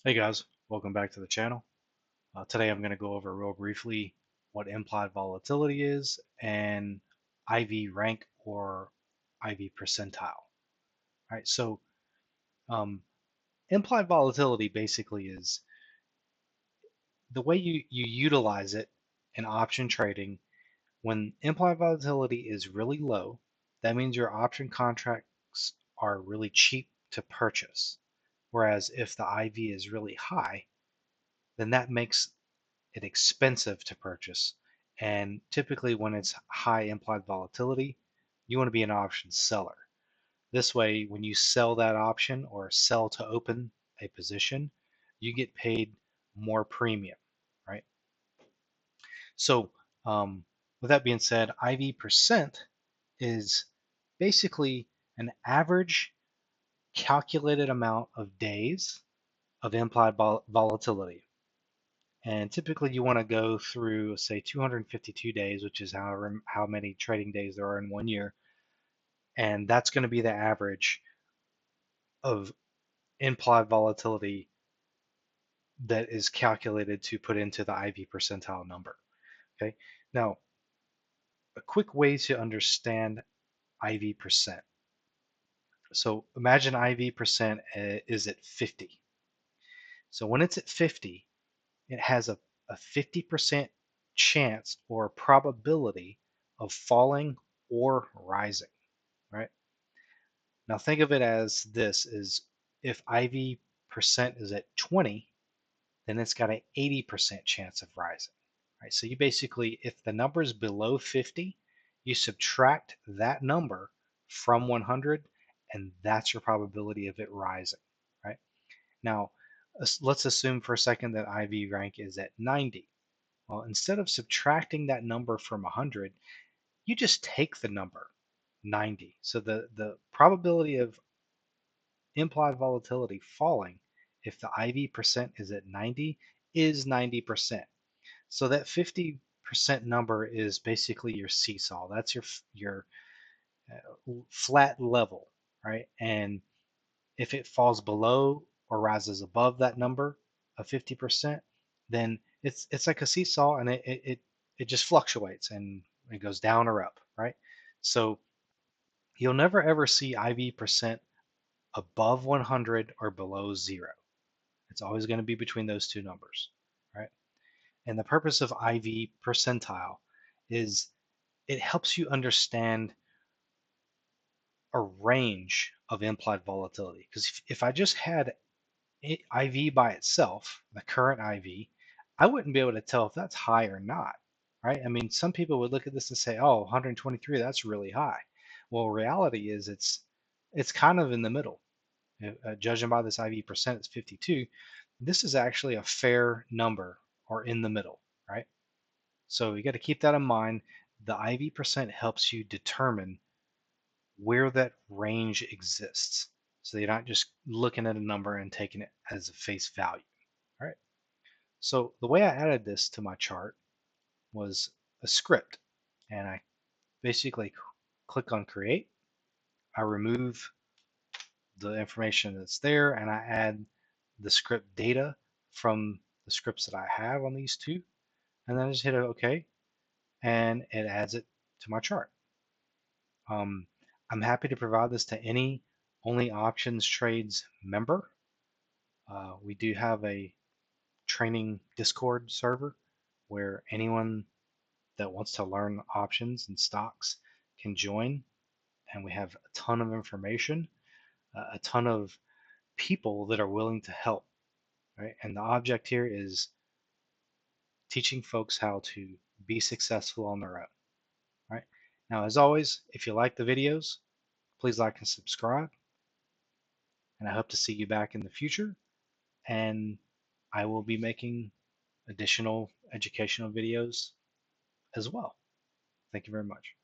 Hey guys, welcome back to the channel. Today I'm going to go over real briefly what implied volatility is and IV rank or IV percentile. All right, so um, implied volatility basically is the way you utilize it in option trading. When implied volatility is really low, that means your option contracts are really cheap to purchase. Whereas if the IV is really high, then that makes it expensive to purchase. And typically, when it's high implied volatility, you want to be an option seller. This way, when you sell that option or sell to open a position, you get paid more premium, right? So, with that being said, IV percent is basically an average calculated amount of days of implied volatility. And typically you want to go through, say, 252 days, which is how many trading days there are in 1 year. And that's going to be the average of implied volatility that is calculated to put into the IV percentile number. Okay. Now, a quick way to understand IV percent. So imagine IV percent is at 50. So when it's at 50, it has a 50% chance or probability of falling or rising, right? Now think of it as this is if IV percent is at 20, then it's got an 80% chance of rising, right? So you basically, if the number is below 50, you subtract that number from 100, and that's your probability of it rising, right? Now, let's assume for a second that IV rank is at 90. Well, instead of subtracting that number from 100, you just take the number 90. So the probability of implied volatility falling if the IV percent is at 90 is 90%. So that 50% number is basically your seesaw. That's your flat level, right? And if it falls below or rises above that number of 50%, then it's like a seesaw and it just fluctuates and it goes down or up, right? So you'll never ever see IV percent above 100 or below 0. It's always going to be between those two numbers, right? And the purpose of IV percentile is it helps you understand a range of implied volatility. Because if I just had IV by itself, the current IV, I wouldn't be able to tell if that's high or not, right? I mean, some people would look at this and say, "Oh, 123, that's really high." Well, reality is it's kind of in the middle. Judging by this IV percent, it's 52. This is actually a fair number or in the middle, right? So you got to keep that in mind. The IV percent helps you determine where that range exists. So you're not just looking at a number and taking it as a face value. All right. So the way I added this to my chart was a script. And I basically click on create. I remove the information that's there and I add the script data from the scripts that I have on these two. And then I just hit OK and it adds it to my chart. Um, I'm happy to provide this to any Only Options Trades member. We do have a training Discord server where anyone that wants to learn options and stocks can join. And we have a ton of information, a ton of people that are willing to help, right? And the object here is teaching folks how to be successful on their own, right? Now, as always, if you like the videos, please like and subscribe. And I hope to see you back in the future. And I will be making additional educational videos as well. Thank you very much.